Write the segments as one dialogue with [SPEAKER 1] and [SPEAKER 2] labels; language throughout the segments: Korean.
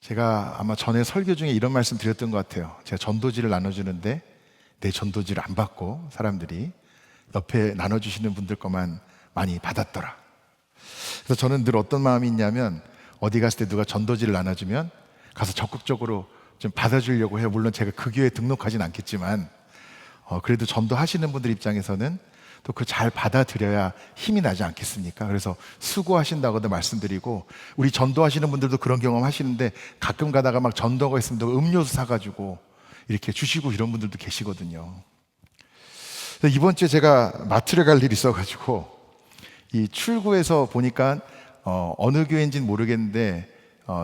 [SPEAKER 1] 제가 아마 전에 설교 중에 이런 말씀 드렸던 것 같아요. 제가 전도지를 나눠주는데 내 전도지를 안 받고 사람들이 옆에 나눠주시는 분들 것만 많이 받았더라. 그래서 저는 늘 어떤 마음이 있냐면 어디 갔을 때 누가 전도지를 나눠주면 가서 적극적으로 좀 받아주려고 해요. 물론 제가 그 교회에 등록하진 않겠지만 그래도 전도하시는 분들 입장에서는 또 그 잘 받아들여야 힘이 나지 않겠습니까? 그래서 수고하신다고도 말씀드리고, 우리 전도하시는 분들도 그런 경험 하시는데 가끔 가다가 막 전도가 있으면 또 음료수 사가지고 이렇게 주시고 이런 분들도 계시거든요. 이번 주에 제가 마트를 갈 일이 있어가지고 이 출구에서 보니까 어느 교회인지는 모르겠는데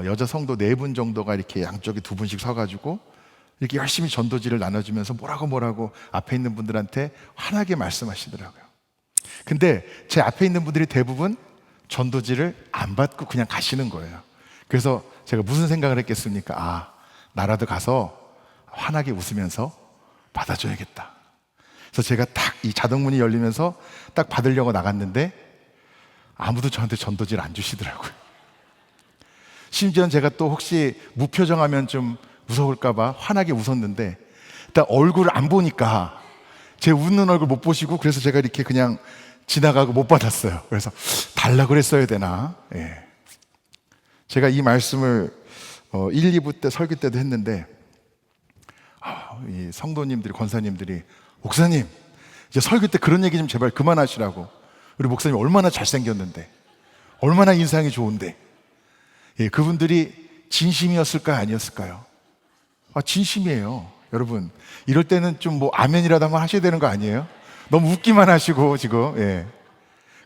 [SPEAKER 1] 여자 성도 4분 정도가 이렇게 양쪽에 2분씩 서가지고 이렇게 열심히 전도지를 나눠주면서 뭐라고 앞에 있는 분들한테 환하게 말씀하시더라고요. 근데 제 앞에 있는 분들이 대부분 전도지를 안 받고 그냥 가시는 거예요. 그래서 제가 무슨 생각을 했겠습니까? 나라도 가서 환하게 웃으면서 받아줘야겠다. 그래서 제가 딱 이 자동문이 열리면서 딱 받으려고 나갔는데 아무도 저한테 전도지를 안 주시더라고요. 심지어는 제가 또 혹시 무표정하면 좀 무서울까봐 환하게 웃었는데 일단 얼굴을 안 보니까 제 웃는 얼굴 못 보시고, 그래서 제가 이렇게 그냥 지나가고 못 받았어요. 그래서 달라고 그랬어야 되나? 예. 제가 이 말씀을 1, 2부 때 설교 때도 했는데 이 성도님들이, 권사님들이 목사님 이제 설교 때 그런 얘기 좀 제발 그만하시라고. 우리 목사님 얼마나 잘생겼는데, 얼마나 인상이 좋은데. 예, 그분들이 진심이었을까요? 아니었을까요? 진심이에요. 여러분, 이럴 때는 좀 아멘이라도 한번 하셔야 되는 거 아니에요? 너무 웃기만 하시고 지금. 예.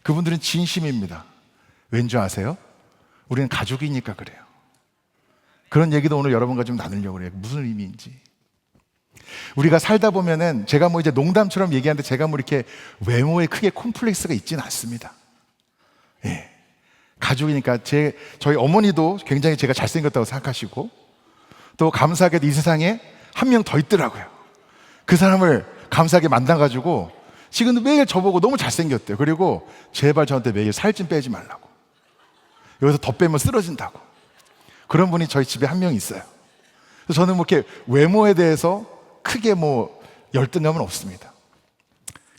[SPEAKER 1] 그분들은 진심입니다. 왠지 아세요? 우리는 가족이니까 그래요. 그런 얘기도 오늘 여러분과 좀 나누려고 그래요. 무슨 의미인지. 우리가 살다 보면은 제가 이제 농담처럼 얘기하는데 제가 이렇게 외모에 크게 콤플렉스가 있지는 않습니다. 예. 가족이니까 저희 어머니도 굉장히 제가 잘생겼다고 생각하시고, 또 감사하게도 이 세상에 한 명 더 있더라고요. 그 사람을 감사하게 만나가지고 지금도 매일 저보고 너무 잘생겼대요. 그리고 제발 저한테 매일 살 좀 빼지 말라고, 여기서 더 빼면 쓰러진다고. 그런 분이 저희 집에 한 명 있어요. 그래서 저는 이렇게 외모에 대해서 크게 열등감은 없습니다.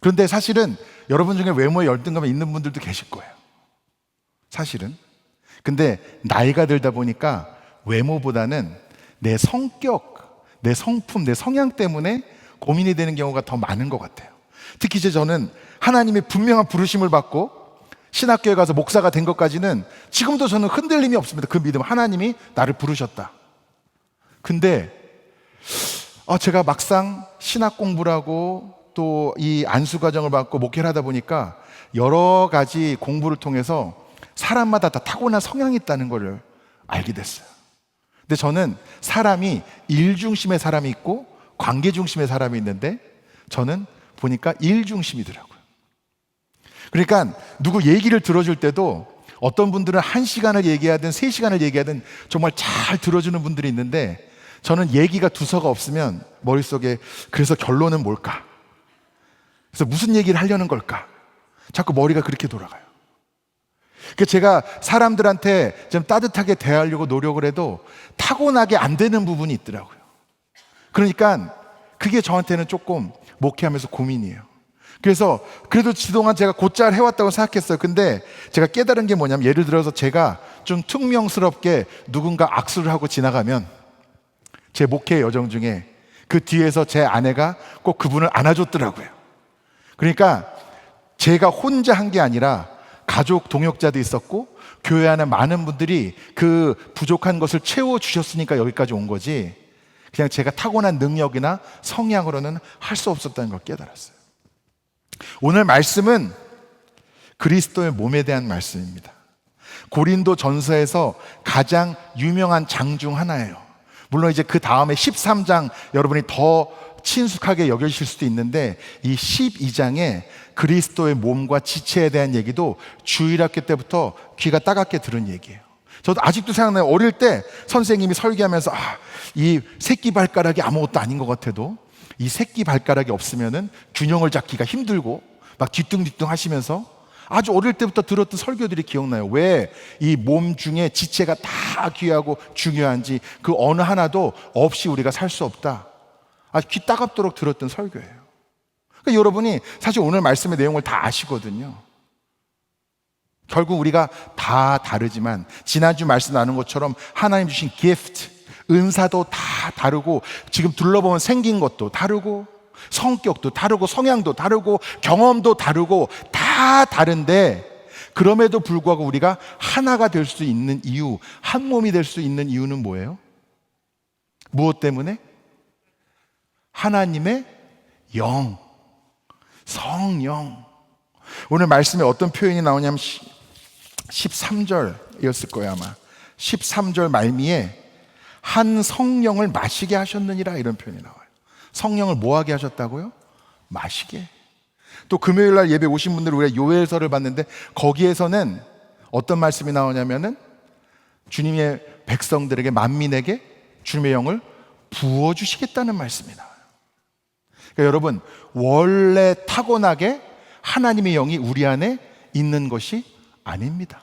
[SPEAKER 1] 그런데 사실은 여러분 중에 외모에 열등감이 있는 분들도 계실 거예요, 사실은. 근데 나이가 들다 보니까 외모보다는 내 성격, 내 성품, 내 성향 때문에 고민이 되는 경우가 더 많은 것 같아요. 특히 저는 하나님의 분명한 부르심을 받고 신학교에 가서 목사가 된 것까지는 지금도 저는 흔들림이 없습니다. 그 믿음, 하나님이 나를 부르셨다. 근데 제가 막상 신학 공부를 하고 또 이 안수 과정을 받고 목회를 하다 보니까 여러 가지 공부를 통해서 사람마다 다 타고난 성향이 있다는 걸 알게 됐어요. 근데 저는 사람이 일 중심의 사람이 있고 관계 중심의 사람이 있는데 저는 보니까 일 중심이더라고요. 그러니까 누구 얘기를 들어줄 때도 어떤 분들은 1시간을 얘기하든 3시간을 얘기하든 정말 잘 들어주는 분들이 있는데, 저는 얘기가 두서가 없으면 머릿속에 그래서 결론은 뭘까? 그래서 무슨 얘기를 하려는 걸까? 자꾸 머리가 그렇게 돌아가요. 그러니까 제가 사람들한테 좀 따뜻하게 대하려고 노력을 해도 타고나게 안 되는 부분이 있더라고요. 그러니까 그게 저한테는 조금 목회하면서 고민이에요. 그래서 그래도 그동안 제가 곧잘 해왔다고 생각했어요. 근데 제가 깨달은 게 뭐냐면, 예를 들어서 제가 좀 퉁명스럽게 누군가 악수를 하고 지나가면 제 목회 여정 중에 그 뒤에서 제 아내가 꼭 그분을 안아줬더라고요. 그러니까 제가 혼자 한 게 아니라 가족 동역자도 있었고 교회 안에 많은 분들이 그 부족한 것을 채워주셨으니까 여기까지 온 거지, 그냥 제가 타고난 능력이나 성향으로는 할 수 없었다는 걸 깨달았어요. 오늘 말씀은 그리스도의 몸에 대한 말씀입니다. 고린도 전서에서 가장 유명한 장 중 하나예요. 물론 이제 그 다음에 13장 여러분이 더 친숙하게 여겨주실 수도 있는데, 이 12장에 그리스도의 몸과 지체에 대한 얘기도 주일학교 때부터 귀가 따갑게 들은 얘기예요. 저도 아직도 생각나요. 어릴 때 선생님이 설교하면서 이 새끼 발가락이 아무것도 아닌 것 같아도 이 새끼 발가락이 없으면은 균형을 잡기가 힘들고 막 뒤뚱뒤뚱 하시면서 아주 어릴 때부터 들었던 설교들이 기억나요. 왜 이 몸 중에 지체가 다 귀하고 중요한지 그 어느 하나도 없이 우리가 살 수 없다. 아주 귀 따갑도록 들었던 설교예요. 그러니까 여러분이 사실 오늘 말씀의 내용을 다 아시거든요. 결국 우리가 다 다르지만 지난주 말씀 나눈 것처럼 하나님 주신 기프트, 은사도 다 다르고 지금 둘러보면 생긴 것도 다르고 성격도 다르고 성향도 다르고 경험도 다르고 다 다른데 그럼에도 불구하고 우리가 하나가 될 수 있는 이유, 한 몸이 될 수 있는 이유는 뭐예요? 무엇 때문에? 하나님의 영, 성령. 오늘 말씀에 어떤 표현이 나오냐면 13절이었을 거예요 아마. 13절 말미에 한 성령을 마시게 하셨느니라 이런 표현이 나와요. 성령을 뭐 하게 하셨다고요? 마시게. 또 금요일 날 예배 오신 분들 우리가 요엘서를 봤는데 거기에서는 어떤 말씀이 나오냐면은 주님의 백성들에게 만민에게 주님의 영을 부어주시겠다는 말씀이 나와요. 그러니까 여러분 원래 타고나게 하나님의 영이 우리 안에 있는 것이 아닙니다.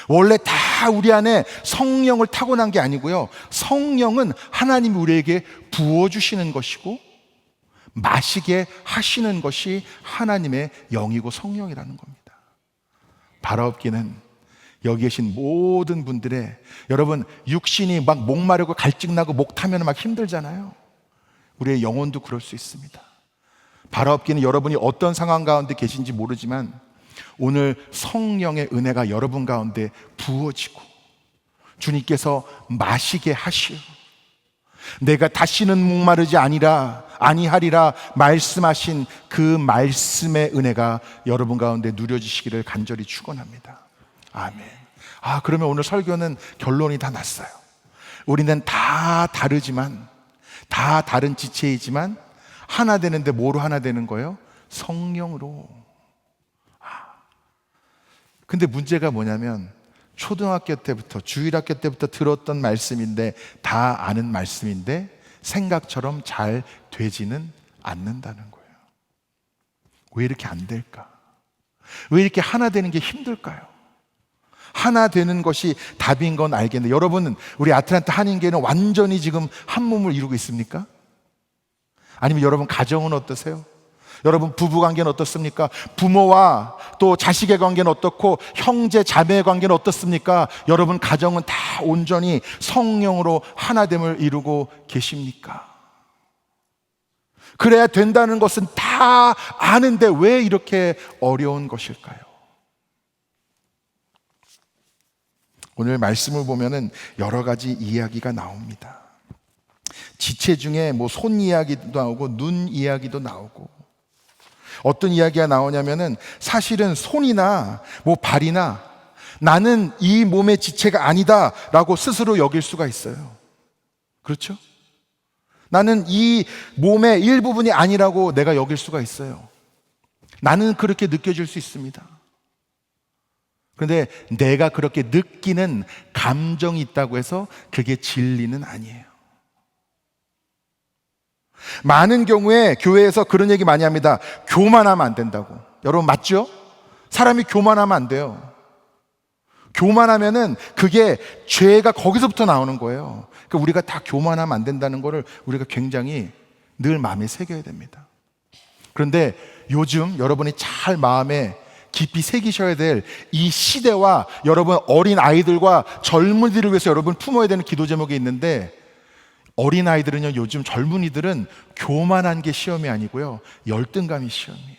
[SPEAKER 1] 원래 다 우리 안에 성령을 타고난 게 아니고요. 성령은 하나님이 우리에게 부어주시는 것이고 마시게 하시는 것이 하나님의 영이고 성령이라는 겁니다. 바라옵기는 여기 계신 모든 분들의 여러분 육신이 막 목마르고 갈증나고 목 타면 막 힘들잖아요. 우리의 영혼도 그럴 수 있습니다. 바라옵기는 여러분이 어떤 상황 가운데 계신지 모르지만 오늘 성령의 은혜가 여러분 가운데 부어지고 주님께서 마시게 하시오. 내가 다시는 목마르지 아니하리라 말씀하신 그 말씀의 은혜가 여러분 가운데 누려지시기를 간절히 축원합니다. 아멘. 그러면 오늘 설교는 결론이 다 났어요. 우리는 다 다르지만 다 다른 지체이지만 하나 되는데 뭐로 하나 되는 거예요? 성령으로. 근데 문제가 뭐냐면 초등학교 때부터 주일학교 때부터 들었던 말씀인데 다 아는 말씀인데 생각처럼 잘 되지는 않는다는 거예요. 왜 이렇게 안 될까? 왜 이렇게 하나 되는 게 힘들까요? 하나 되는 것이 답인 건 알겠는데 여러분은 우리 아틀란타 한인교회는 완전히 지금 한 몸을 이루고 있습니까? 아니면 여러분 가정은 어떠세요? 여러분 부부관계는 어떻습니까? 부모와 또 자식의 관계는 어떻고 형제 자매의 관계는 어떻습니까? 여러분 가정은 다 온전히 성령으로 하나됨을 이루고 계십니까? 그래야 된다는 것은 다 아는데 왜 이렇게 어려운 것일까요? 오늘 말씀을 보면은 여러 가지 이야기가 나옵니다. 지체 중에 뭐 손 이야기도 나오고 눈 이야기도 나오고 어떤 이야기가 나오냐면은 사실은 손이나 뭐 발이나 나는 이 몸의 지체가 아니다라고 스스로 여길 수가 있어요. 그렇죠? 나는 이 몸의 일부분이 아니라고 내가 여길 수가 있어요. 나는 그렇게 느껴질 수 있습니다. 그런데 내가 그렇게 느끼는 감정이 있다고 해서 그게 진리는 아니에요. 많은 경우에 교회에서 그런 얘기 많이 합니다. 교만하면 안 된다고. 여러분 맞죠? 사람이 교만하면 안 돼요. 교만하면은 그게 죄가 거기서부터 나오는 거예요. 그러니까 우리가 다 교만하면 안 된다는 거를 우리가 굉장히 늘 마음에 새겨야 됩니다. 그런데 요즘 여러분이 잘 마음에 깊이 새기셔야 될 이 시대와 여러분 어린 아이들과 젊은이들을 위해서 여러분 품어야 되는 기도 제목이 있는데 어린아이들은요 요즘 젊은이들은 교만한 게 시험이 아니고요 열등감이 시험이에요.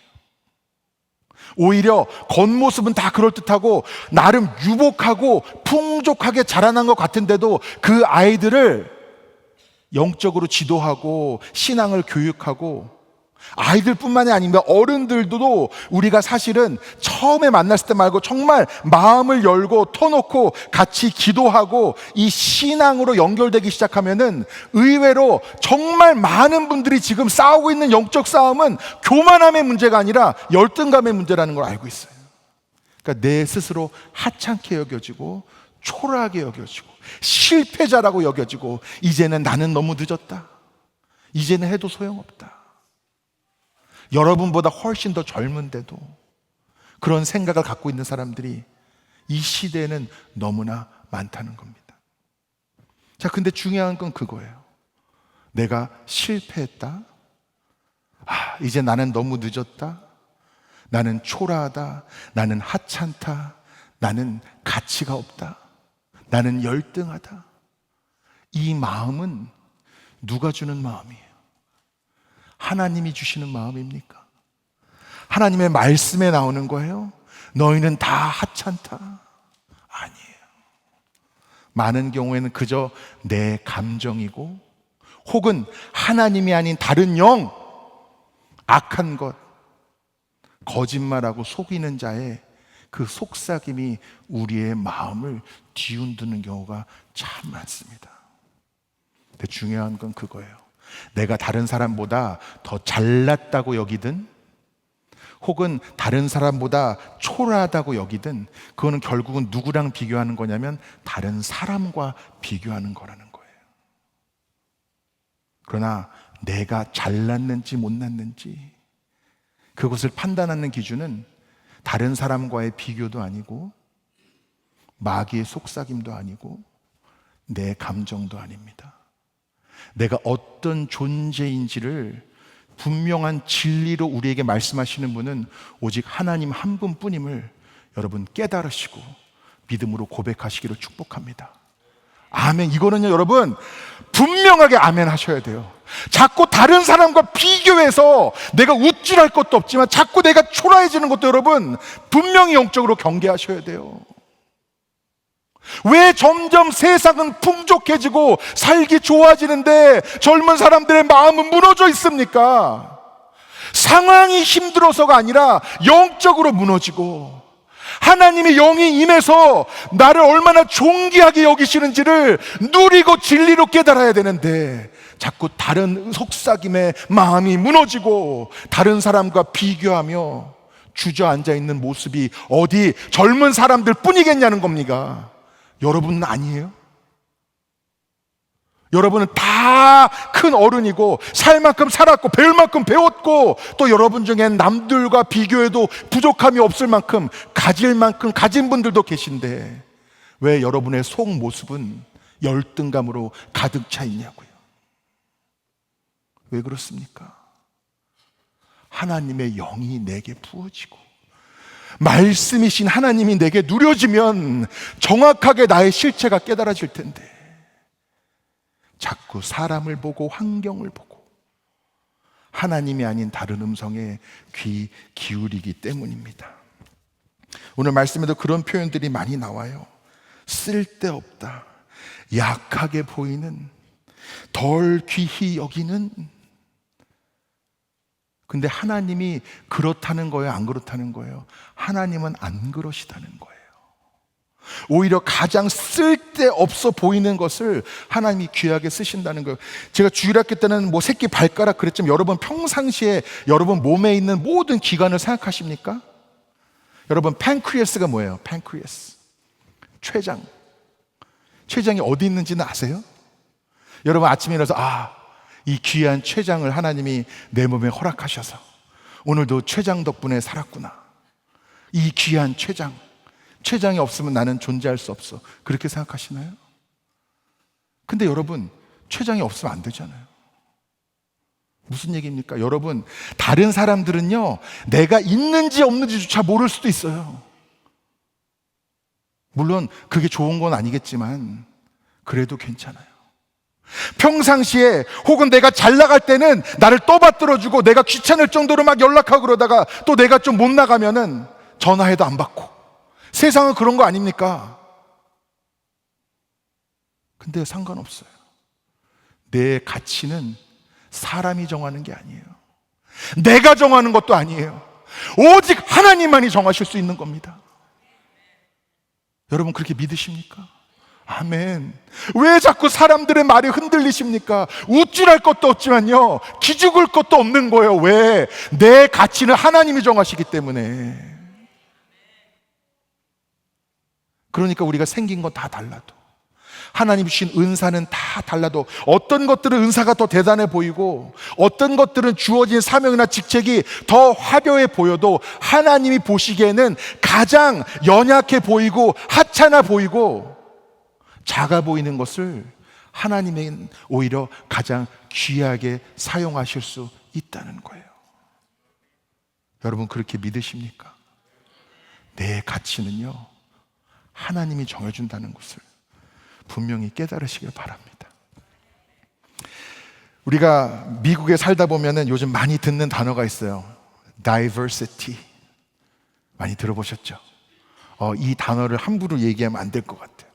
[SPEAKER 1] 오히려 겉모습은 다 그럴듯하고 나름 유복하고 풍족하게 자라난 것 같은데도 그 아이들을 영적으로 지도하고 신앙을 교육하고 아이들뿐만이 아닙니다. 어른들도 우리가 사실은 처음에 만났을 때 말고 정말 마음을 열고 터놓고 같이 기도하고 이 신앙으로 연결되기 시작하면은 의외로 정말 많은 분들이 지금 싸우고 있는 영적 싸움은 교만함의 문제가 아니라 열등감의 문제라는 걸 알고 있어요. 그러니까 내 스스로 하찮게 여겨지고 초라하게 여겨지고 실패자라고 여겨지고 이제는 나는 너무 늦었다. 이제는 해도 소용없다. 여러분보다 훨씬 더 젊은데도 그런 생각을 갖고 있는 사람들이 이 시대에는 너무나 많다는 겁니다. 자, 근데 중요한 건 그거예요. 내가 실패했다. 이제 나는 너무 늦었다. 나는 초라하다. 나는 하찮다. 나는 가치가 없다. 나는 열등하다. 이 마음은 누가 주는 마음이에요? 하나님이 주시는 마음입니까? 하나님의 말씀에 나오는 거예요? 너희는 다 하찮다. 아니에요. 많은 경우에는 그저 내 감정이고, 혹은 하나님이 아닌 다른 영, 악한 것, 거짓말하고 속이는 자의 그 속삭임이 우리의 마음을 뒤흔드는 경우가 참 많습니다. 근데 중요한 건 그거예요. 내가 다른 사람보다 더 잘났다고 여기든, 혹은 다른 사람보다 초라하다고 여기든, 그거는 결국은 누구랑 비교하는 거냐면 다른 사람과 비교하는 거라는 거예요. 그러나 내가 잘났는지 못났는지, 그것을 판단하는 기준은 다른 사람과의 비교도 아니고, 마귀의 속삭임도 아니고, 내 감정도 아닙니다. 내가 어떤 존재인지를 분명한 진리로 우리에게 말씀하시는 분은 오직 하나님 한 분뿐임을 여러분 깨달으시고 믿음으로 고백하시기를 축복합니다. 아멘. 이거는요, 여러분 분명하게 아멘 하셔야 돼요. 자꾸 다른 사람과 비교해서 내가 우쭐할 것도 없지만 자꾸 내가 초라해지는 것도 여러분 분명히 영적으로 경계하셔야 돼요. 왜 점점 세상은 풍족해지고 살기 좋아지는데 젊은 사람들의 마음은 무너져 있습니까? 상황이 힘들어서가 아니라 영적으로 무너지고, 하나님의 영이 임해서 나를 얼마나 존귀하게 여기시는지를 누리고 진리로 깨달아야 되는데, 자꾸 다른 속삭임에 마음이 무너지고 다른 사람과 비교하며 주저앉아 있는 모습이 어디 젊은 사람들 뿐이겠냐는 겁니까? 여러분은 아니에요? 여러분은 다 큰 어른이고 살 만큼 살았고 배울 만큼 배웠고, 또 여러분 중엔 남들과 비교해도 부족함이 없을 만큼 가질 만큼 가진 분들도 계신데 왜 여러분의 속 모습은 열등감으로 가득 차 있냐고요. 왜 그렇습니까? 하나님의 영이 내게 부어지고 말씀이신 하나님이 내게 누려지면 정확하게 나의 실체가 깨달아질 텐데, 자꾸 사람을 보고 환경을 보고 하나님이 아닌 다른 음성에 귀 기울이기 때문입니다. 오늘 말씀에도 그런 표현들이 많이 나와요. 쓸데없다, 약하게 보이는, 덜 귀히 여기는. 근데 하나님이 그렇다는 거예요, 안 그렇다는 거예요? 하나님은 안 그러시다는 거예요. 오히려 가장 쓸데없어 보이는 것을 하나님이 귀하게 쓰신다는 거예요. 제가 주일학교 때는 뭐 새끼 발가락 그랬지만, 여러분 평상시에 여러분 몸에 있는 모든 기관을 생각하십니까? 여러분 팬크리아스가 뭐예요? 팬크리아스, 췌장. 췌장이 어디 있는지는 아세요? 여러분 아침에 일어나서 이 귀한 췌장을 하나님이 내 몸에 허락하셔서 오늘도 췌장 덕분에 살았구나. 이 귀한 췌장, 췌장이 없으면 나는 존재할 수 없어. 그렇게 생각하시나요? 근데 여러분 췌장이 없으면 안 되잖아요. 무슨 얘기입니까? 여러분 다른 사람들은요 내가 있는지 없는지조차 모를 수도 있어요. 물론 그게 좋은 건 아니겠지만 그래도 괜찮아요. 평상시에 혹은 내가 잘 나갈 때는 나를 떠받들어주고 내가 귀찮을 정도로 막 연락하고 그러다가 또 내가 좀 못 나가면은 전화해도 안 받고. 세상은 그런 거 아닙니까? 근데 상관없어요. 내 가치는 사람이 정하는 게 아니에요. 내가 정하는 것도 아니에요. 오직 하나님만이 정하실 수 있는 겁니다. 여러분 그렇게 믿으십니까? 아멘. 왜 자꾸 사람들의 말에 흔들리십니까? 우쭐할 것도 없지만요 기죽을 것도 없는 거예요. 왜? 내 가치는 하나님이 정하시기 때문에. 그러니까 우리가 생긴 건 다 달라도 하나님 주신 은사는 다 달라도 어떤 것들은 은사가 더 대단해 보이고 어떤 것들은 주어진 사명이나 직책이 더 화려해 보여도 하나님이 보시기에는 가장 연약해 보이고 하찮아 보이고 작아 보이는 것을 하나님은 오히려 가장 귀하게 사용하실 수 있다는 거예요. 여러분 그렇게 믿으십니까? 내 가치는요 하나님이 정해준다는 것을 분명히 깨달으시길 바랍니다. 우리가 미국에 살다 보면은 요즘 많이 듣는 단어가 있어요. diversity. 많이 들어보셨죠? 이 단어를 함부로 얘기하면 안 될 것 같아요.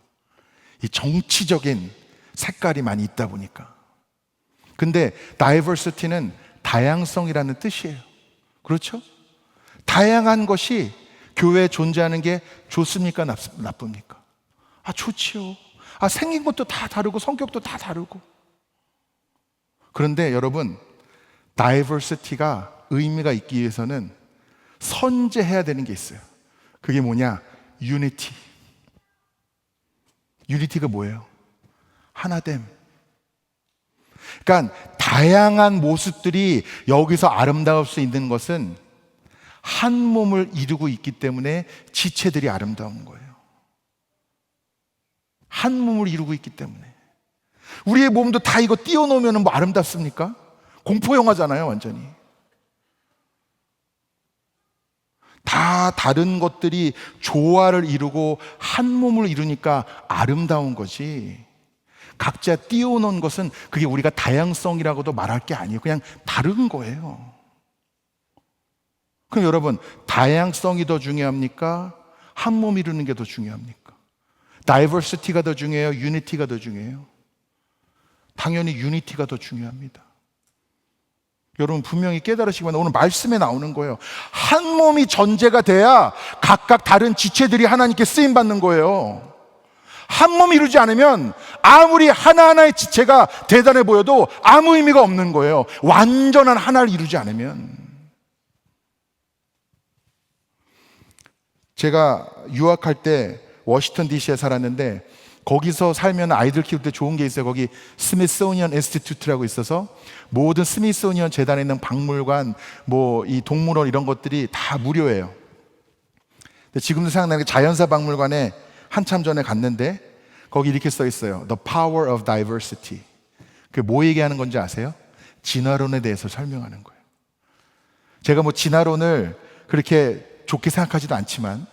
[SPEAKER 1] 이 정치적인 색깔이 많이 있다 보니까. 근데 diversity는 다양성이라는 뜻이에요. 그렇죠? 다양한 것이 교회에 존재하는 게 좋습니까? 나쁩니까? 좋지요. 생긴 것도 다 다르고 성격도 다 다르고. 그런데 여러분, 다이버시티가 의미가 있기 위해서는 선제해야 되는 게 있어요. 그게 뭐냐? 유니티. 유니티가 뭐예요? 하나됨. 그러니까 다양한 모습들이 여기서 아름다울 수 있는 것은 한 몸을 이루고 있기 때문에 지체들이 아름다운 거예요. 한 몸을 이루고 있기 때문에. 우리의 몸도 다 이거 띄워놓으면 뭐 아름답습니까? 공포영화잖아요, 완전히. 다 다른 것들이 조화를 이루고 한 몸을 이루니까 아름다운 거지. 각자 띄워놓은 것은 그게 우리가 다양성이라고도 말할 게 아니에요. 그냥 다른 거예요. 그럼 여러분, 다양성이 더 중요합니까? 한 몸 이루는 게 더 중요합니까? 다이버시티가 더 중요해요? 유니티가 더 중요해요? 당연히 유니티가 더 중요합니다. 여러분 분명히 깨달으시기 바랍니다. 오늘 말씀에 나오는 거예요. 한 몸이 전제가 돼야 각각 다른 지체들이 하나님께 쓰임받는 거예요. 한 몸 이루지 않으면 아무리 하나하나의 지체가 대단해 보여도 아무 의미가 없는 거예요. 완전한 하나를 이루지 않으면. 제가 유학할 때 워싱턴 DC에 살았는데 거기서 살면 아이들 키울 때 좋은 게 있어요. 거기 스미소니언 인스티튜트라고 있어서 모든 스미소니언 재단에 있는 박물관, 뭐 이 동물원 이런 것들이 다 무료예요. 근데 지금도 생각나는 게 자연사 박물관에 한참 전에 갔는데 거기 이렇게 써 있어요. The power of diversity. 그게 뭐 얘기하는 건지 아세요? 진화론에 대해서 설명하는 거예요. 제가 뭐 진화론을 그렇게 좋게 생각하지도 않지만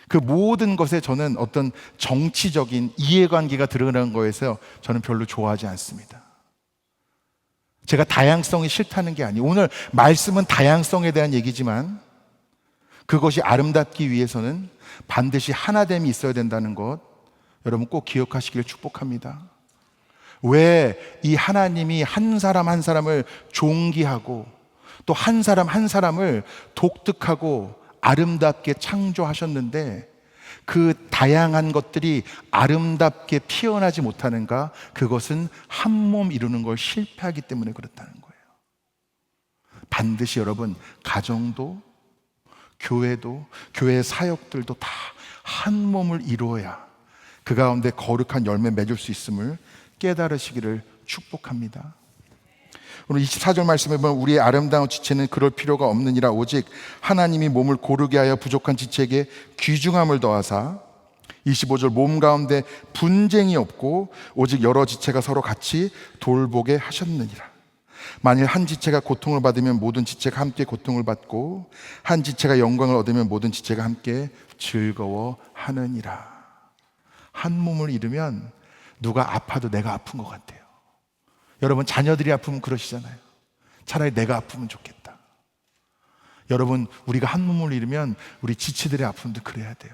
[SPEAKER 1] 그 모든 것에 저는 어떤 정치적인 이해관계가 들어가는 거에서 저는 별로 좋아하지 않습니다. 제가 다양성이 싫다는 게 아니에요. 오늘 말씀은 다양성에 대한 얘기지만 그것이 아름답기 위해서는 반드시 하나됨이 있어야 된다는 것 여러분 꼭 기억하시길 축복합니다. 왜 이 하나님이 한 사람 한 사람을 존귀하고 또 한 사람 한 사람을 독특하고 아름답게 창조하셨는데 그 다양한 것들이 아름답게 피어나지 못하는가? 그것은 한 몸 이루는 걸 실패하기 때문에 그렇다는 거예요. 반드시 여러분 가정도 교회도 교회 사역들도 다 한 몸을 이루어야 그 가운데 거룩한 열매 맺을 수 있음을 깨달으시기를 축복합니다. 오늘 24절 말씀에 보면 우리의 아름다운 지체는 그럴 필요가 없느니라 오직 하나님이 몸을 고르게 하여 부족한 지체에게 귀중함을 더하사 25절 몸 가운데 분쟁이 없고 오직 여러 지체가 서로 같이 돌보게 하셨느니라. 만일 한 지체가 고통을 받으면 모든 지체가 함께 고통을 받고 한 지체가 영광을 얻으면 모든 지체가 함께 즐거워하느니라. 한 몸을 이루면 누가 아파도 내가 아픈 것 같아요. 여러분 자녀들이 아프면 그러시잖아요. 차라리 내가 아프면 좋겠다. 여러분 우리가 한 몸을 이루면 우리 지체들의 아픔도 그래야 돼요.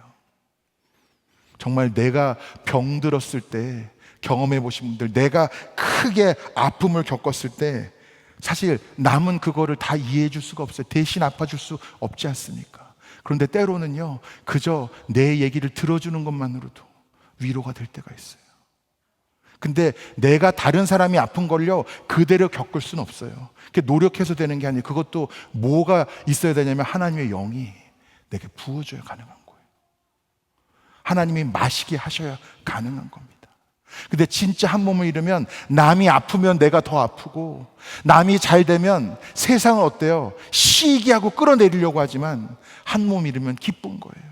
[SPEAKER 1] 정말 내가 병들었을 때 경험해 보신 분들, 내가 크게 아픔을 겪었을 때 사실 남은 그거를 다 이해해 줄 수가 없어요. 대신 아파줄 수 없지 않습니까? 그런데 때로는요 그저 내 얘기를 들어주는 것만으로도 위로가 될 때가 있어요. 근데 내가 다른 사람이 아픈 걸요 그대로 겪을 수는 없어요. 그게 노력해서 되는 게 아니에요. 그것도 뭐가 있어야 되냐면 하나님의 영이 내게 부어줘야 가능한 거예요. 하나님이 마시게 하셔야 가능한 겁니다. 근데 진짜 한 몸을 이루면 남이 아프면 내가 더 아프고, 남이 잘 되면 세상은 어때요? 시기하고 끌어내리려고 하지만 한 몸 이루면 기쁜 거예요.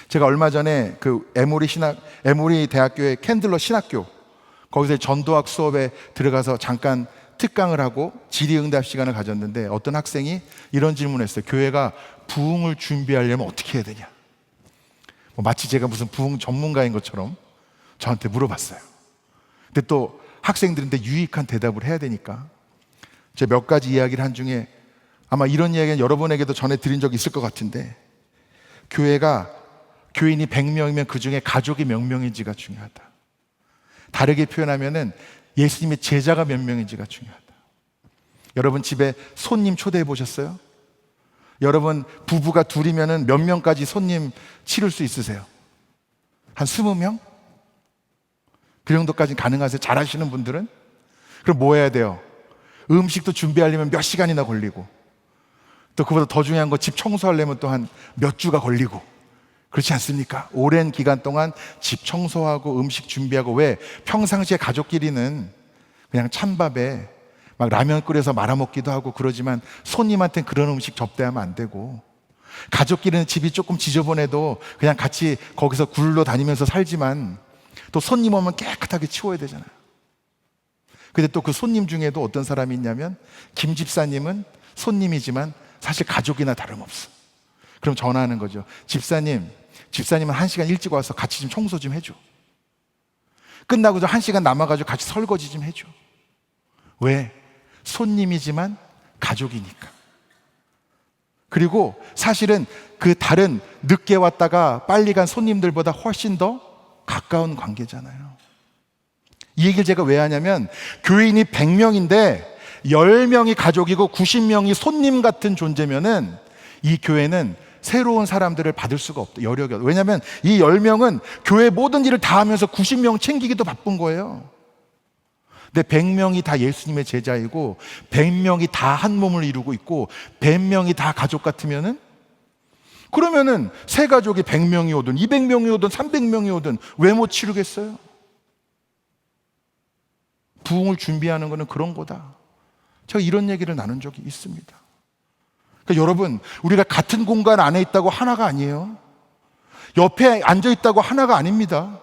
[SPEAKER 1] 제가 얼마 전에 그 에모리 대학교의 캔들러 신학교, 거기서 전도학 수업에 들어가서 잠깐 특강을 하고 질의응답 시간을 가졌는데, 어떤 학생이 이런 질문을 했어요. 교회가 부흥을 준비하려면 어떻게 해야 되냐? 마치 제가 무슨 부흥 전문가인 것처럼 저한테 물어봤어요. 근데 또 학생들한테 유익한 대답을 해야 되니까 제가 몇 가지 이야기를 한 중에, 아마 이런 이야기는 여러분에게도 전해드린 적이 있을 것 같은데, 교인이 100명이면 그 중에 가족이 몇 명인지가 중요하다. 다르게 표현하면은 예수님의 제자가 몇 명인지가 중요하다. 여러분 집에 손님 초대해 보셨어요? 여러분 부부가 둘이면은 몇 명까지 손님 치를 수 있으세요? 한 20명? 그 정도까지 가능하세요? 잘하시는 분들은? 그럼 뭐 해야 돼요? 음식도 준비하려면 몇 시간이나 걸리고, 또 그보다 더 중요한 거 집 청소하려면 또 한 몇 주가 걸리고, 그렇지 않습니까? 오랜 기간 동안 집 청소하고 음식 준비하고. 왜? 평상시에 가족끼리는 그냥 찬밥에 막 라면 끓여서 말아먹기도 하고 그러지만 손님한테는 그런 음식 접대하면 안 되고, 가족끼리는 집이 조금 지저분해도 그냥 같이 거기서 굴러 다니면서 살지만 또 손님 오면 깨끗하게 치워야 되잖아요. 근데 또 그 손님 중에도 어떤 사람이 있냐면, 김 집사님은 손님이지만 사실 가족이나 다름없어. 그럼 전화하는 거죠. 집사님은 1시간 일찍 와서 같이 좀 청소 좀 해줘. 끝나고 좀 1시간 남아가지고 같이 설거지 좀 해줘. 왜? 손님이지만 가족이니까. 그리고 사실은 그 다른 늦게 왔다가 빨리 간 손님들보다 훨씬 더 가까운 관계잖아요. 이 얘기를 제가 왜 하냐면, 교인이 100명인데 10명이 가족이고 90명이 손님 같은 존재면은 이 교회는 새로운 사람들을 받을 수가 없다. 여력이 없다. 왜냐하면 이 10명은 교회 모든 일을 다 하면서 90명 챙기기도 바쁜 거예요. 근데 100명이 다 예수님의 제자이고 100명이 다 한 몸을 이루고 있고 100명이 다 가족 같으면은, 그러면은 새 가족이 100명이 오든 200명이 오든 300명이 오든 왜 못 치르겠어요? 부흥을 준비하는 거는 그런 거다. 제가 이런 얘기를 나눈 적이 있습니다. 그러니까 여러분, 우리가 같은 공간 안에 있다고 하나가 아니에요. 옆에 앉아 있다고 하나가 아닙니다.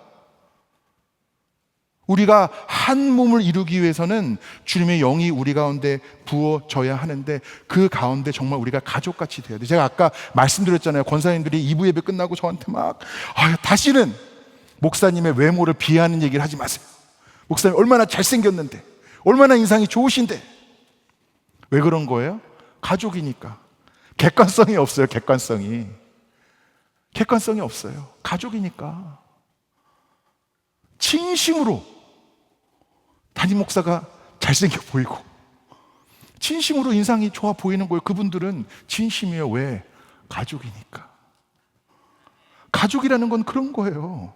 [SPEAKER 1] 우리가 한 몸을 이루기 위해서는 주님의 영이 우리 가운데 부어져야 하는데, 그 가운데 정말 우리가 가족같이 돼야 돼요. 제가 아까 말씀드렸잖아요. 권사님들이 2부 예배 끝나고 저한테 막 다시는 목사님의 외모를 비하하는 얘기를 하지 마세요. 목사님 얼마나 잘생겼는데, 얼마나 인상이 좋으신데. 왜 그런 거예요? 가족이니까. 객관성이 없어요. 객관성이 없어요. 가족이니까. 진심으로 담임 목사가 잘생겨 보이고 진심으로 인상이 좋아 보이는 거예요. 그분들은 진심이에요. 왜? 가족이니까. 가족이라는 건 그런 거예요.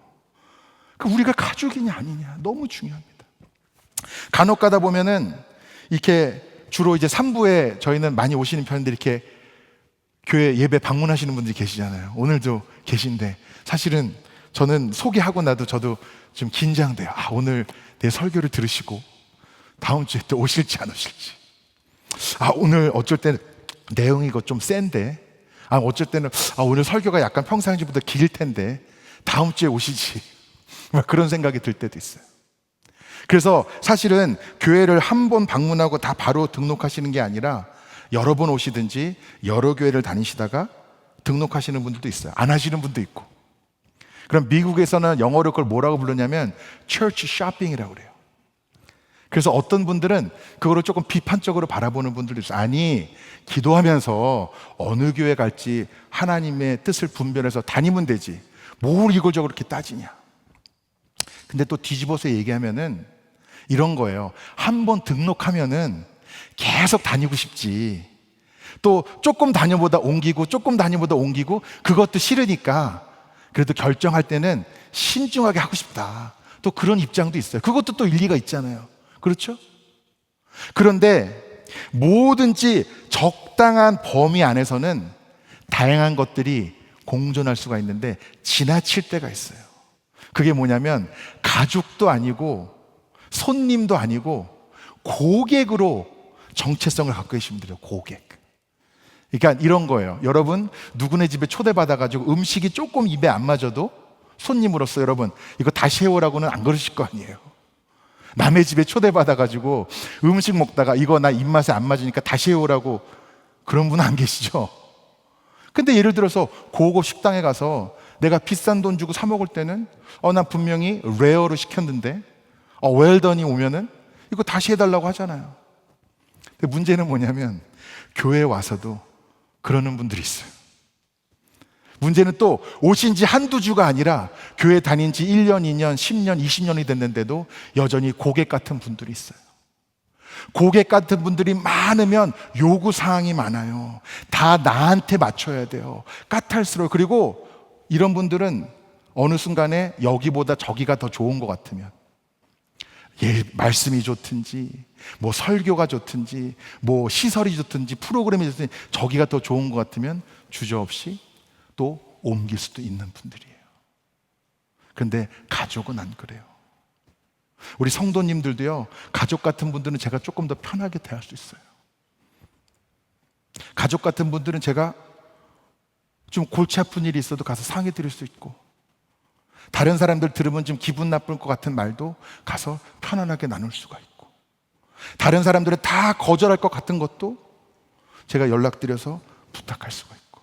[SPEAKER 1] 우리가 가족이냐 아니냐 너무 중요합니다. 간혹 가다 보면은 이렇게 주로 이제 3부에 저희는 많이 오시는 편인데, 이렇게 교회 예배 방문하시는 분들이 계시잖아요. 오늘도 계신데, 사실은 저는 소개하고 나도 저도 좀 긴장돼요. 오늘 내 설교를 들으시고 다음 주에 또 오실지 안 오실지. 오늘 어쩔 때는 내용이 이거 좀 센데, 어쩔 때는 오늘 설교가 약간 평상시보다 길 텐데 다음 주에 오시지. 막 그런 생각이 들 때도 있어요. 그래서 사실은 교회를 한 번 방문하고 다 바로 등록하시는 게 아니라 여러 번 오시든지 여러 교회를 다니시다가 등록하시는 분들도 있어요. 안 하시는 분도 있고. 그럼 미국에서는 영어로 그걸 뭐라고 부르냐면 church shopping이라고 그래요. 그래서 어떤 분들은 그거를 조금 비판적으로 바라보는 분들도 있어요. 아니, 기도하면서 어느 교회 갈지 하나님의 뜻을 분별해서 다니면 되지, 뭘 이걸 저걸 그렇게 따지냐. 근데 또 뒤집어서 얘기하면은 이런 거예요. 한 번 등록하면은 계속 다니고 싶지. 또 조금 다녀보다 옮기고 조금 다녀보다 옮기고, 그것도 싫으니까 그래도 결정할 때는 신중하게 하고 싶다. 또 그런 입장도 있어요. 그것도 또 일리가 있잖아요. 그렇죠? 그런데 뭐든지 적당한 범위 안에서는 다양한 것들이 공존할 수가 있는데 지나칠 때가 있어요. 그게 뭐냐면 가족도 아니고 손님도 아니고 고객으로 정체성을 갖고 계신 분들이에요. 고객. 그러니까 이런 거예요. 여러분, 누구네 집에 초대받아가지고 음식이 조금 입에 안 맞아도 손님으로서 여러분 이거 다시 해오라고는 안 그러실 거 아니에요. 남의 집에 초대받아가지고 음식 먹다가 이거 나 입맛에 안 맞으니까 다시 해오라고 그런 분은 안 계시죠? 근데 예를 들어서 고급 식당에 가서 내가 비싼 돈 주고 사 먹을 때는 나 분명히 레어로 시켰는데 웰던이 오면은 이거 다시 해달라고 하잖아요. 근데 문제는 뭐냐면 교회에 와서도 그러는 분들이 있어요. 문제는 또 오신 지 한두 주가 아니라 교회 다닌 지 1년, 2년, 10년, 20년이 됐는데도 여전히 고객 같은 분들이 있어요. 고객 같은 분들이 많으면 요구사항이 많아요. 다 나한테 맞춰야 돼요. 까탈스러워. 그리고 이런 분들은 어느 순간에 여기보다 저기가 더 좋은 것 같으면 말씀이 좋든지 뭐 설교가 좋든지 뭐 시설이 좋든지 프로그램이 좋든지 저기가 더 좋은 것 같으면 주저없이 또 옮길 수도 있는 분들이에요. 그런데 가족은 안 그래요. 우리 성도님들도요, 가족 같은 분들은 제가 조금 더 편하게 대할 수 있어요. 가족 같은 분들은 제가 좀 골치 아픈 일이 있어도 가서 상의 드릴 수 있고, 다른 사람들 들으면 좀 기분 나쁠 것 같은 말도 가서 편안하게 나눌 수가 있고, 다른 사람들은 다 거절할 것 같은 것도 제가 연락드려서 부탁할 수가 있고.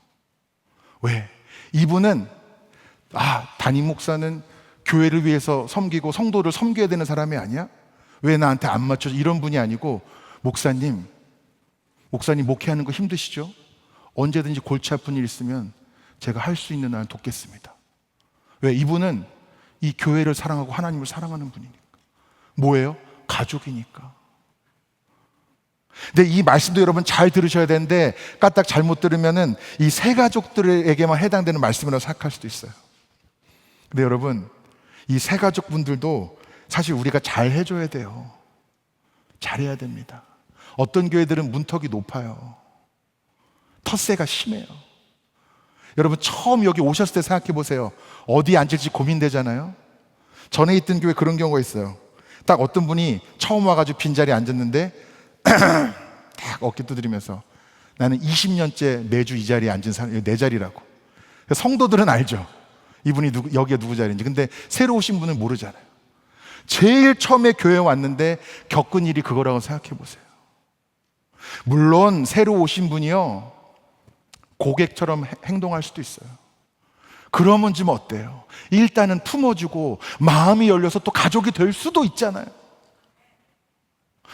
[SPEAKER 1] 왜? 이분은 담임 목사는 교회를 위해서 섬기고 성도를 섬겨야 되는 사람이 아니야? 왜 나한테 안 맞춰줘? 이런 분이 아니고, 목사님 목회하는 거 힘드시죠? 언제든지 골치 아픈 일 있으면 제가 할 수 있는 한 돕겠습니다. 왜? 이분은 이 교회를 사랑하고 하나님을 사랑하는 분이니까. 뭐예요? 가족이니까. 근데 이 말씀도 여러분 잘 들으셔야 되는데 까딱 잘못 들으면은 이 새 가족들에게만 해당되는 말씀이라고 생각할 수도 있어요. 근데 여러분, 이 새 가족분들도 사실 우리가 잘 해줘야 돼요. 잘해야 됩니다. 어떤 교회들은 문턱이 높아요. 텃세가 심해요. 여러분, 처음 여기 오셨을 때 생각해 보세요. 어디 앉을지 고민되잖아요. 전에 있던 교회 그런 경우가 있어요. 딱 어떤 분이 처음 와가지고 빈자리에 앉았는데 딱 어깨 두드리면서 나는 20년째 매주 이 자리에 앉은 사람, 내 자리라고. 성도들은 알죠. 이분이 여기가 누구 자리인지. 근데 새로 오신 분은 모르잖아요. 제일 처음에 교회에 왔는데 겪은 일이 그거라고 생각해 보세요. 물론 새로 오신 분이요, 고객처럼 행동할 수도 있어요. 그러면 좀 어때요? 일단은 품어주고 마음이 열려서 또 가족이 될 수도 있잖아요.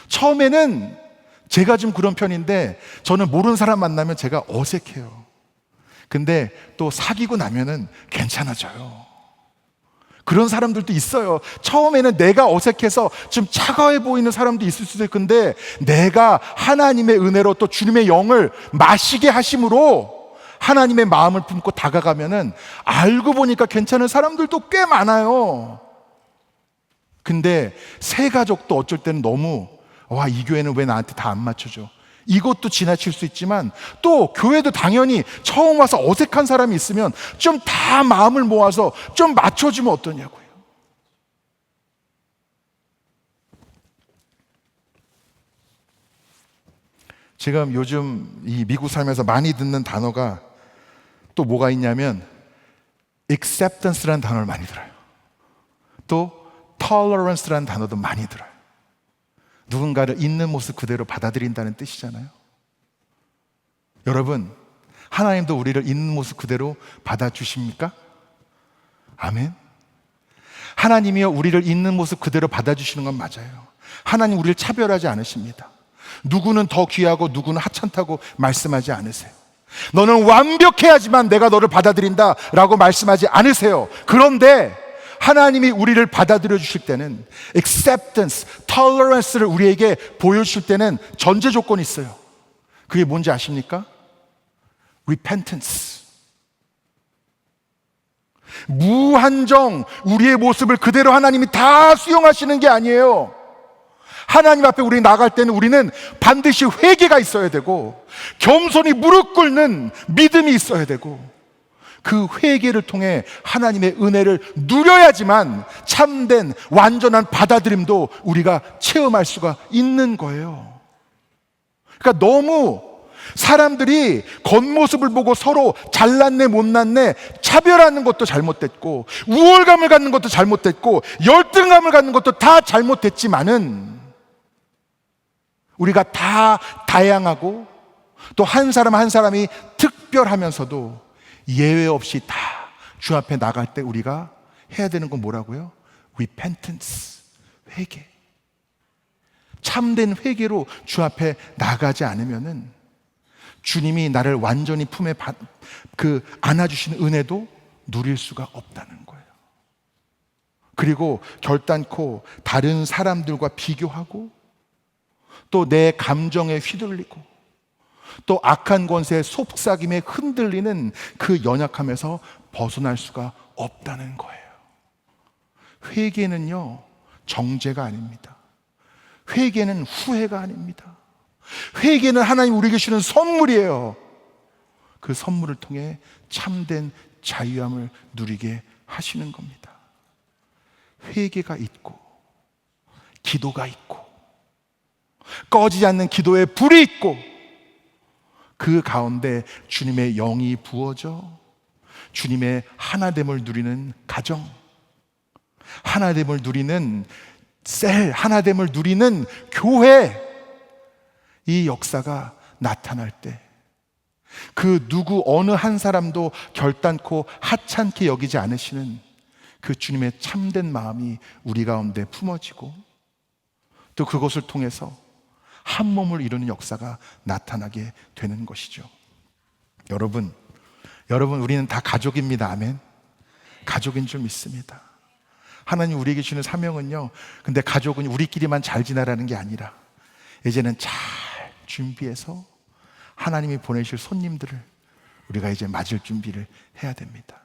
[SPEAKER 1] 처음에는 제가 좀 그런 편인데 저는 모르는 사람 만나면 제가 어색해요. 근데 또 사귀고 나면은 괜찮아져요. 그런 사람들도 있어요. 처음에는 내가 어색해서 좀 차가워 보이는 사람도 있을 수도 있을 건데, 내가 하나님의 은혜로 또 주님의 영을 마시게 하심으로 하나님의 마음을 품고 다가가면은 알고 보니까 괜찮은 사람들도 꽤 많아요. 근데 새 가족도 어쩔 때는 너무 이 교회는 왜 나한테 다 안 맞춰줘? 이것도 지나칠 수 있지만, 또 교회도 당연히 처음 와서 어색한 사람이 있으면 좀 다 마음을 모아서 좀 맞춰주면 어떠냐고요. 지금 요즘 이 미국 살면서 많이 듣는 단어가 또 뭐가 있냐면 acceptance라는 단어를 많이 들어요. 또 tolerance라는 단어도 많이 들어요. 누군가를 있는 모습 그대로 받아들인다는 뜻이잖아요. 여러분, 하나님도 우리를 있는 모습 그대로 받아주십니까? 아멘. 하나님이요, 우리를 있는 모습 그대로 받아주시는 건 맞아요. 하나님 우리를 차별하지 않으십니다. 누구는 더 귀하고 누구는 하찮다고 말씀하지 않으세요. 너는 완벽해야지만 내가 너를 받아들인다 라고 말씀하지 않으세요. 그런데 하나님이 우리를 받아들여 주실 때는 acceptance, tolerance를 우리에게 보여주실 때는 전제 조건이 있어요. 그게 뭔지 아십니까? repentance. 무한정 우리의 모습을 그대로 하나님이 다 수용하시는 게 아니에요. 하나님 앞에 우리 나갈 때는 우리는 반드시 회개가 있어야 되고 겸손히 무릎 꿇는 믿음이 있어야 되고, 그 회개를 통해 하나님의 은혜를 누려야지만 참된 완전한 받아들임도 우리가 체험할 수가 있는 거예요. 그러니까 너무 사람들이 겉모습을 보고 서로 잘났네 못났네 차별하는 것도 잘못됐고, 우월감을 갖는 것도 잘못됐고, 열등감을 갖는 것도 다 잘못됐지만은, 우리가 다 다양하고 또 한 사람 한 사람이 특별하면서도 예외 없이 다 주 앞에 나갈 때 우리가 해야 되는 건 뭐라고요? repentance, 회개. 참된 회개로 주 앞에 나가지 않으면은 주님이 나를 완전히 품에 안아주시는 은혜도 누릴 수가 없다는 거예요. 그리고 결단코 다른 사람들과 비교하고 또 내 감정에 휘둘리고 또 악한 권세의 속삭임에 흔들리는 그 연약함에서 벗어날 수가 없다는 거예요. 회개는요, 정죄가 아닙니다. 회개는 후회가 아닙니다. 회개는 하나님 우리에게 주시는 선물이에요. 그 선물을 통해 참된 자유함을 누리게 하시는 겁니다. 회개가 있고 기도가 있고 꺼지지 않는 기도의 불이 있고 그 가운데 주님의 영이 부어져 주님의 하나됨을 누리는 가정, 하나됨을 누리는 셀, 하나됨을 누리는 교회, 이 역사가 나타날 때 그 누구 어느 한 사람도 결단코 하찮게 여기지 않으시는 그 주님의 참된 마음이 우리 가운데 품어지고 또 그것을 통해서 한 몸을 이루는 역사가 나타나게 되는 것이죠. 여러분 우리는 다 가족입니다. 아멘. 가족인 줄 믿습니다. 하나님 우리에게 주는 사명은요, 근데 가족은 우리끼리만 잘 지내라는 게 아니라 이제는 잘 준비해서 하나님이 보내실 손님들을 우리가 이제 맞을 준비를 해야 됩니다.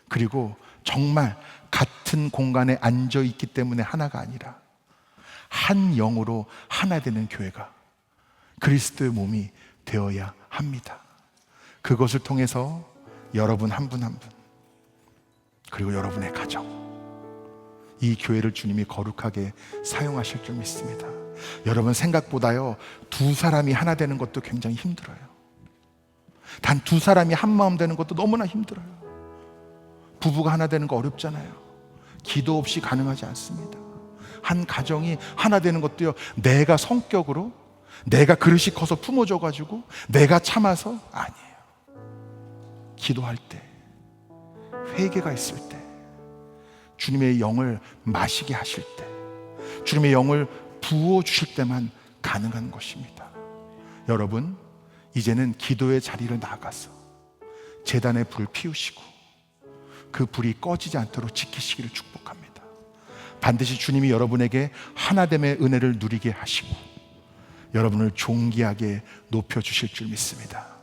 [SPEAKER 1] 그리고 정말 같은 공간에 앉아 있기 때문에 하나가 아니라 한 영으로 하나 되는 교회가 그리스도의 몸이 되어야 합니다. 그것을 통해서 여러분 한 분 한 분, 그리고 여러분의 가정, 이 교회를 주님이 거룩하게 사용하실 줄 믿습니다. 여러분 생각보다요, 두 사람이 하나 되는 것도 굉장히 힘들어요. 단 두 사람이 한 마음 되는 것도 너무나 힘들어요. 부부가 하나 되는 거 어렵잖아요. 기도 없이 가능하지 않습니다. 한 가정이 하나 되는 것도요, 내가 성격으로, 내가 그릇이 커서 품어줘가지고 내가 참아서 아니에요. 기도할 때, 회개가 있을 때, 주님의 영을 마시게 하실 때, 주님의 영을 부어주실 때만 가능한 것입니다. 여러분, 이제는 기도의 자리를 나가서 제단의 불을 피우시고 그 불이 꺼지지 않도록 지키시기를 축복합니다. 반드시 주님이 여러분에게 하나됨의 은혜를 누리게 하시고 여러분을 존귀하게 높여주실 줄 믿습니다.